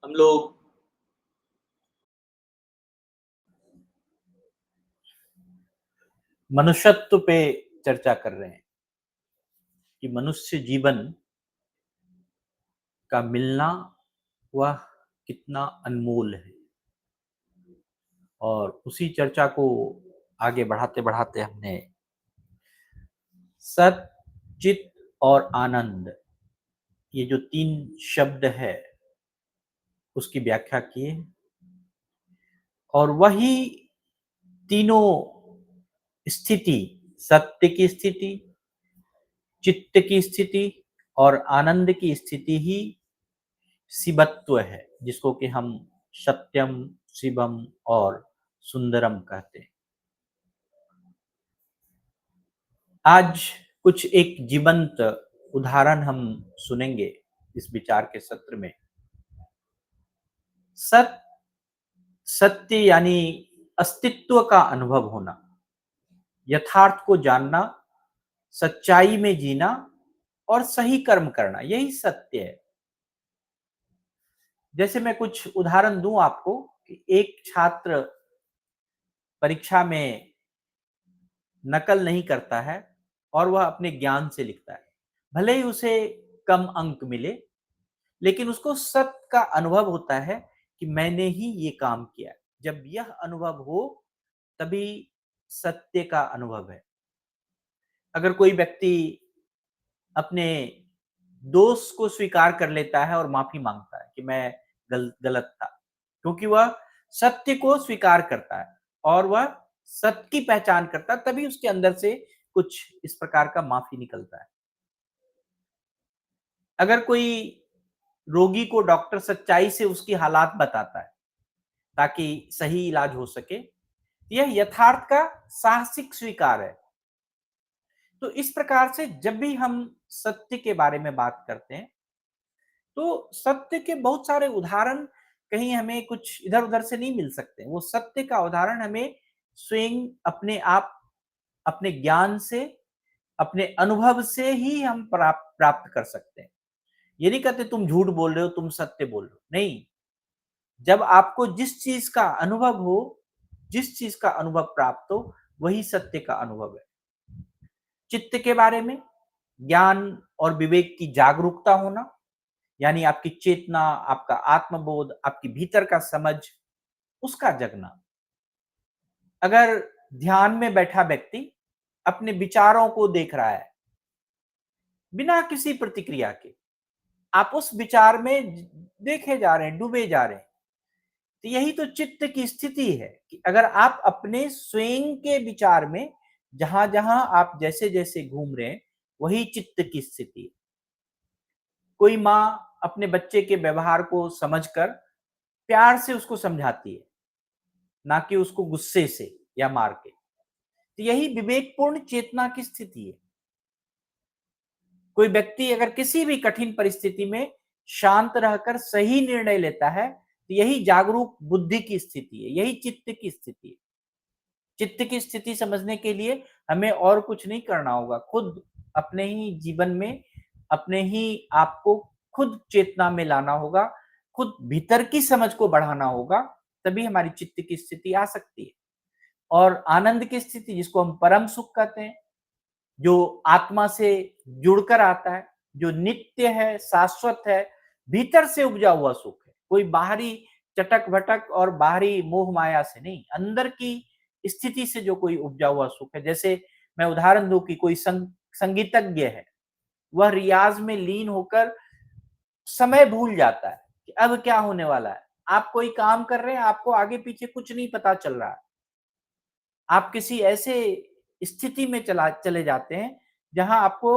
हम लोग मनुष्यत्व पे चर्चा कर रहे हैं कि मनुष्य जीवन का मिलना वह कितना अनमोल है। और उसी चर्चा को आगे बढ़ाते बढ़ाते हमने सत, चित और आनंद, ये जो तीन शब्द है उसकी व्याख्या की है। और वही तीनों स्थिति, सत्य की स्थिति, चित्त की स्थिति और आनंद की स्थिति ही शिवत्व है, जिसको कि हम सत्यम, शिवम और सुंदरम कहते हैं। आज कुछ एक जीवंत उदाहरण हम सुनेंगे इस विचार के सत्र में। सत, सत्य यानी अस्तित्व का अनुभव होना, यथार्थ को जानना, सच्चाई में जीना और सही कर्म करना, यही सत्य है। जैसे मैं कुछ उदाहरण दूं आपको कि एक छात्र परीक्षा में नकल नहीं करता है और वह अपने ज्ञान से लिखता है। भले ही उसे कम अंक मिले, लेकिन उसको सत्य का अनुभव होता है कि मैंने ही ये काम किया। जब यह अनुभव हो तभी सत्य का अनुभव है। अगर कोई व्यक्ति अपने दोष को स्वीकार कर लेता है और माफी मांगता है कि मैं गलत था, क्योंकि वह सत्य को स्वीकार करता है और वह सत्य की पहचान करता है, तभी उसके अंदर से कुछ इस प्रकार का माफी निकलता है। अगर कोई रोगी को डॉक्टर सच्चाई से उसकी हालात बताता है ताकि सही इलाज हो सके, यह यथार्थ का साहसिक स्वीकार है। तो इस प्रकार से जब भी हम सत्य के बारे में बात करते हैं, तो सत्य के बहुत सारे उदाहरण कहीं हमें कुछ इधर उधर से नहीं मिल सकते। वो सत्य का उदाहरण हमें स्वयं अपने आप, अपने ज्ञान से, अपने अनुभव से ही हम प्राप्त कर सकते हैं। ये नहीं कहते तुम झूठ बोल रहे हो, तुम सत्य बोल रहे हो, नहीं। जब आपको जिस चीज का अनुभव हो, जिस चीज का अनुभव प्राप्त हो, वही सत्य का अनुभव है। चित्त के बारे में ज्ञान और विवेक की जागरूकता होना, यानी आपकी चेतना, आपका आत्मबोध, आपकी भीतर का समझ, उसका जगना। अगर ध्यान में बैठा व्यक्ति अपने विचारों को देख रहा है बिना किसी प्रतिक्रिया के, आप उस विचार में देखे जा रहे हैं, डूबे जा रहे हैं, तो यही तो चित्त की स्थिति है कि अगर आप अपने स्वयं के विचार में जहां जहां आप जैसे जैसे घूम रहे हैं, वही चित्त की स्थिति है। कोई माँ अपने बच्चे के व्यवहार को समझकर प्यार से उसको समझाती है, ना कि उसको गुस्से से या मार के। तो यही विवेकपूर्ण चेतना की स्थिति है। कोई व्यक्ति अगर किसी भी कठिन परिस्थिति में शांत रहकर सही निर्णय लेता है, तो यही जागरूक बुद्धि की स्थिति है, यही चित्त की स्थिति है। चित्त की स्थिति समझने के लिए हमें और कुछ नहीं करना होगा, खुद अपने ही जीवन में अपने ही आपको खुद चेतना में लाना होगा, खुद भीतर की समझ को बढ़ाना होगा, तभी हमारी चित्त की स्थिति आ सकती है। और आनंद की स्थिति, जिसको हम परम सुख कहते हैं, जो आत्मा से जुड़कर आता है, जो नित्य है, शाश्वत है, भीतर से उपजा हुआ सुख है। कोई बाहरी चटक भटक और बाहरी मोह माया से नहीं, अंदर की स्थिति से जो कोई उपजा हुआ सुख है। जैसे मैं उदाहरण दूं कि कोई संगीतज्ञ है, वह रियाज में लीन होकर समय भूल जाता है कि अब क्या होने वाला है। आप कोई काम कर रहे हैं, आपको आगे पीछे कुछ नहीं पता चल रहा है, आप किसी ऐसे स्थिति में चले जाते हैं जहां आपको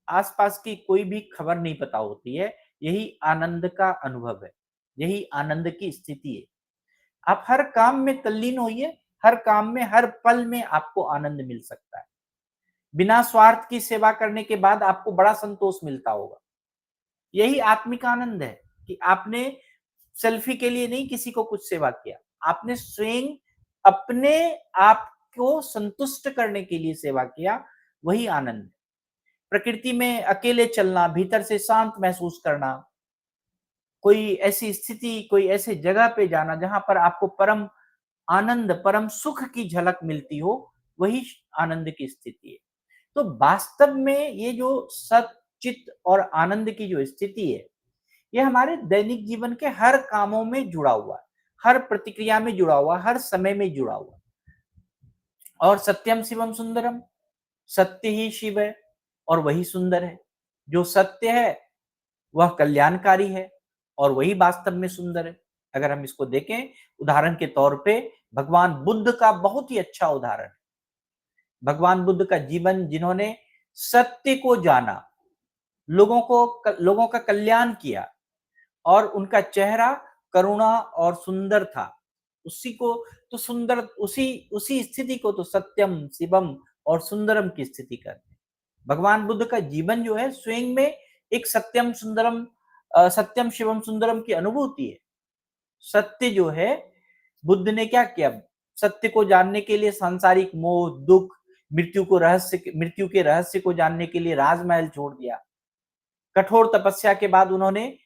आसपास की कोई भी खबर नहीं पता होती है। यही आनंद का अनुभव है, यही आनंद की स्थिति है। आप हर काम में तल्लीन होइए, हर काम में, हर पल में आपको आनंद मिल सकता है। बिना स्वार्थ की सेवा करने के बाद आपको बड़ा संतोष मिलता होगा। यही आत्मिक आनंद है कि आपने सेल्फी के लिए नहीं किसी को कुछ सेवा किया, आपने स्वयं अपने आप को संतुष्ट करने के लिए सेवा किया, वही आनंद है। प्रकृति में अकेले चलना, भीतर से शांत महसूस करना, कोई ऐसी स्थिति, कोई ऐसे जगह पे जाना जहाँ पर आपको परम आनंद, परम सुख की झलक मिलती हो, वही आनंद की स्थिति है। तो वास्तव में ये जो सत, चित और आनंद की जो स्थिति है, ये हमारे दैनिक जीवन के हर कामों में जुड़ा हुआ है, हर प्रतिक्रिया में जुड़ा हुआ, हर समय में जुड़ा हुआ। और सत्यम शिवम सुंदरम, सत्य ही शिव है और वही सुंदर है। जो सत्य है वह कल्याणकारी है और वही वास्तव में सुंदर है। अगर हम इसको देखें उदाहरण के तौर पे, भगवान बुद्ध का बहुत ही अच्छा उदाहरण है। भगवान बुद्ध का जीवन, जिन्होंने सत्य को जाना, लोगों का कल्याण किया और उनका चेहरा करुणा और सुंदर था। उसी को तो सुंदर, उसी उसी स्थिति को तो सत्यम शिवम और सुंदरम की स्थिति कहते हैं। भगवान बुद्ध का जीवन जो है स्वयं में एक सत्यम सुंदरम, सत्यम शिवम सुंदरम की अनुभूति है। सत्य जो है, बुद्ध ने क्या किया? सत्य को जानने के लिए सांसारिक मोह, दुख, मृत्यु के रहस्य को जानने के लिए राजमहल छोड़ दिया। कठोर तपस्या के बाद उन्होंने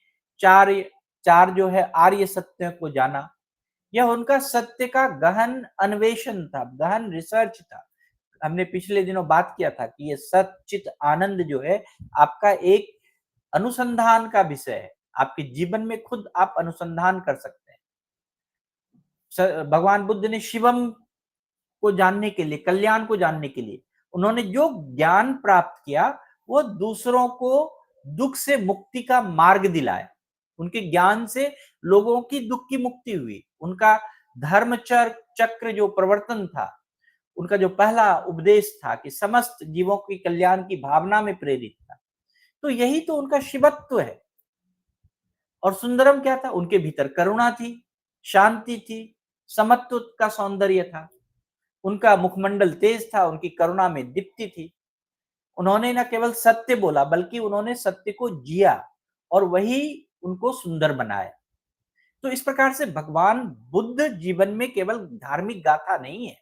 चार चार जो है आर्य सत्य को जाना। यह उनका सत्य का गहन अन्वेषण था, गहन रिसर्च था। हमने पिछले दिनों बात किया था कि ये सच्चित आनंद जो है आपका एक अनुसंधान का विषय है। आपके जीवन में खुद आप अनुसंधान कर सकते हैं। भगवान बुद्ध ने शिवम को जानने के लिए, कल्याण को जानने के लिए उन्होंने जो ज्ञान प्राप्त किया, वो दूसरों को दुख से मुक्ति का मार्ग दिलाया। उनके ज्ञान से लोगों की दुख की मुक्ति हुई। उनका चक्र जो प्रवर्तन था, उनका जो पहला उपदेश था कि समस्त जीवों की कल्याण की भावना में प्रेरित था, तो यही तो उनका शिवत्व है। और सुंदरम क्या था? उनके भीतर करुणा थी, शांति थी, समत्व का सौंदर्य था। उनका मुखमंडल तेज था, उनकी करुणा में दीप्ति थी। उन्होंने न केवल सत्य बोला, बल्कि उन्होंने सत्य को जिया और वही उनको सुंदर बनाया। तो इस प्रकार से भगवान बुद्ध जीवन में केवल धार्मिक गाथा नहीं है,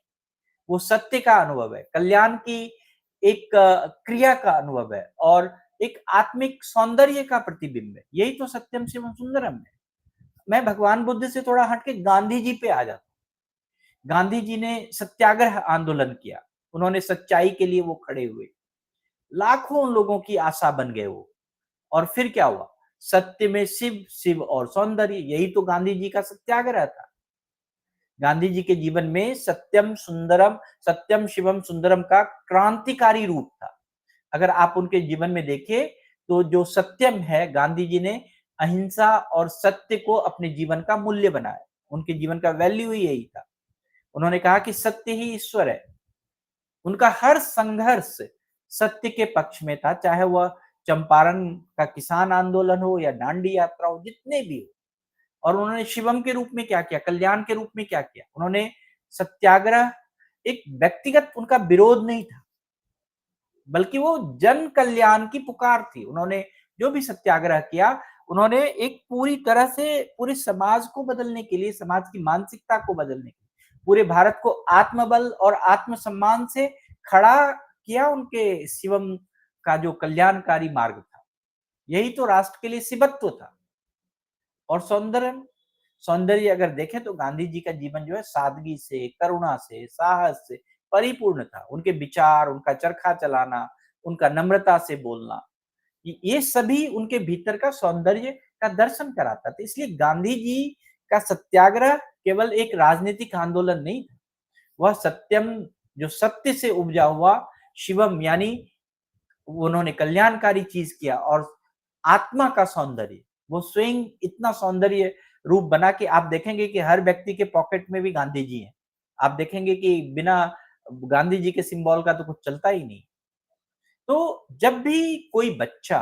वो सत्य का अनुभव है, कल्याण की एक क्रिया का अनुभव है और एक आत्मिक सौंदर्य का प्रतिबिंब है। यही तो सत्यम शिवम सुंदरम है। मैं भगवान बुद्ध से थोड़ा हटके गांधी जी पे आ जाता हूँ। गांधी जी ने सत्याग्रह आंदोलन किया, उन्होंने सच्चाई के लिए वो खड़े हुए, लाखों लोगों की आशा बन गए वो। और फिर क्या हुआ? सत्य में शिव, शिव और सौंदर्य, यही तो गांधी जी का सत्याग्रह था। गांधी जी के जीवन में सत्यम शिवम सुंदरम का क्रांतिकारी रूप था। अगर आप उनके जीवन में देखिए तो जो सत्यम है, गांधी जी ने अहिंसा और सत्य को अपने जीवन का मूल्य बनाया। उनके जीवन का वैल्यू ही यही था। उन्होंने कहा कि सत्य ही ईश्वर है। उनका हर संघर्ष सत्य के पक्ष में था, चाहे वह चंपारण का किसान आंदोलन हो या दांडी यात्रा हो, जितने भी हो। और उन्होंने शिवम के रूप में क्या किया? कल्याण के रूप में क्या किया? उन्होंने सत्याग्रह एक व्यक्तिगत उनका विरोध नहीं था, बल्कि वो जन कल्याण की पुकार थी। उन्होंने जो भी सत्याग्रह किया, उन्होंने एक पूरी तरह से पूरे समाज को बदलने के लिए, समाज की मानसिकता को बदलने के लिए, पूरे भारत को आत्मबल और आत्मसम्मान से खड़ा किया। उनके शिवम का जो कल्याणकारी मार्ग था, यही तो राष्ट्र के लिए शिवत्व था। और सौंदर्य अगर देखें तो गांधी जी का जीवन जो है सादगी से, करुणा से, साहस से परिपूर्ण था। उनके विचार, उनका चरखा चलाना, उनका नम्रता से बोलना, ये सभी उनके भीतर का सौंदर्य का दर्शन कराता था। इसलिए गांधी जी का सत्याग्रह केवल एक राजनीतिक आंदोलन नहीं था, वह सत्यम, जो सत्य से उपजा हुआ शिवम, यानी उन्होंने कल्याणकारी चीज किया। और आत्मा का सौंदर्य, वो स्वयं इतना सौंदर्य रूप बना कि आप देखेंगे कि हर व्यक्ति के पॉकेट में भी गांधी जी हैं। आप देखेंगे कि बिना गांधी जी के सिंबल का तो कुछ चलता ही नहीं। तो जब भी कोई बच्चा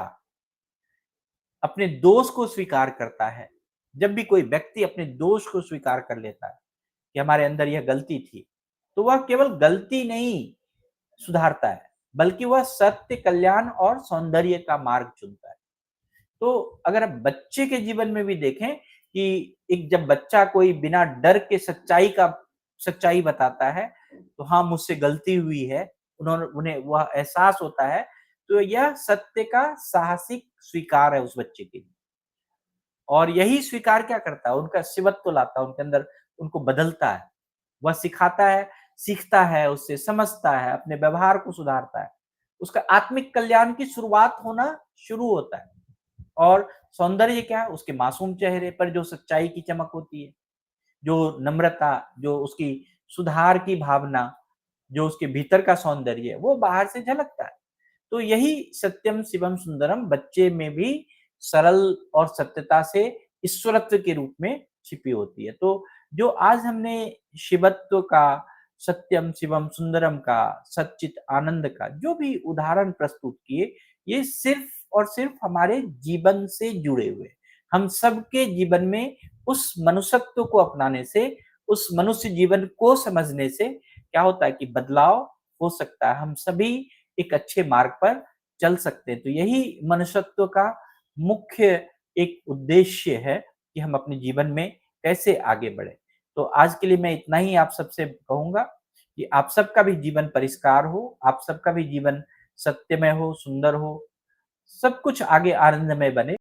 अपने दोष को स्वीकार करता है, जब भी कोई व्यक्ति अपने दोष को स्वीकार कर लेता है कि हमारे अंदर यह गलती थी, तो वह केवल गलती नहीं सुधारता है, बल्कि वह सत्य, कल्याण और सौंदर्य का मार्ग चुनता है। तो अगर आप बच्चे के जीवन में भी देखें कि एक जब बच्चा कोई बिना डर के सच्चाई बताता है, तो हाँ, मुझसे गलती हुई है, उन्हें वह एहसास होता है, तो यह सत्य का साहसिक स्वीकार है उस बच्चे के लिए। और यही स्वीकार क्या करता है, उनका शिवत्व लाता है उनके अंदर, उनको बदलता है। वह सिखाता है, सीखता है, उससे समझता है, अपने व्यवहार को सुधारता है। उसका आत्मिक कल्याण की शुरुआत होना शुरू होता है। और सौंदर्य क्या है? उसके मासूम चेहरे पर जो सच्चाई की चमक होती है, जो नम्रता, जो उसकी सुधार की भावना, जो उसके भीतर का सौंदर्य है, वो बाहर से झलकता है। तो यही सत्यम शिवम सुंदरम बच्चे में भी सरल और सत्यता से ईश्वरत्व के रूप में छिपी होती है। तो जो आज हमने शिवत्व का, सत्यम शिवम सुंदरम का, सच्चित आनंद का जो भी उदाहरण प्रस्तुत किए, ये सिर्फ और सिर्फ हमारे जीवन से जुड़े हुए, हम सबके जीवन में उस मनुष्यत्व को अपनाने से, उस मनुष्य जीवन को समझने से क्या होता है कि बदलाव हो सकता है। हम सभी एक अच्छे मार्ग पर चल सकते हैं। तो यही मनुष्यत्व का मुख्य एक उद्देश्य है कि हम अपने जीवन में कैसे आगे बढ़े। तो आज के लिए मैं इतना ही आप सबसे कहूंगा कि आप सबका भी जीवन परिष्कार हो, आप सबका भी जीवन सत्यमय हो, सुंदर हो, सब कुछ आगे आनंदमय बने।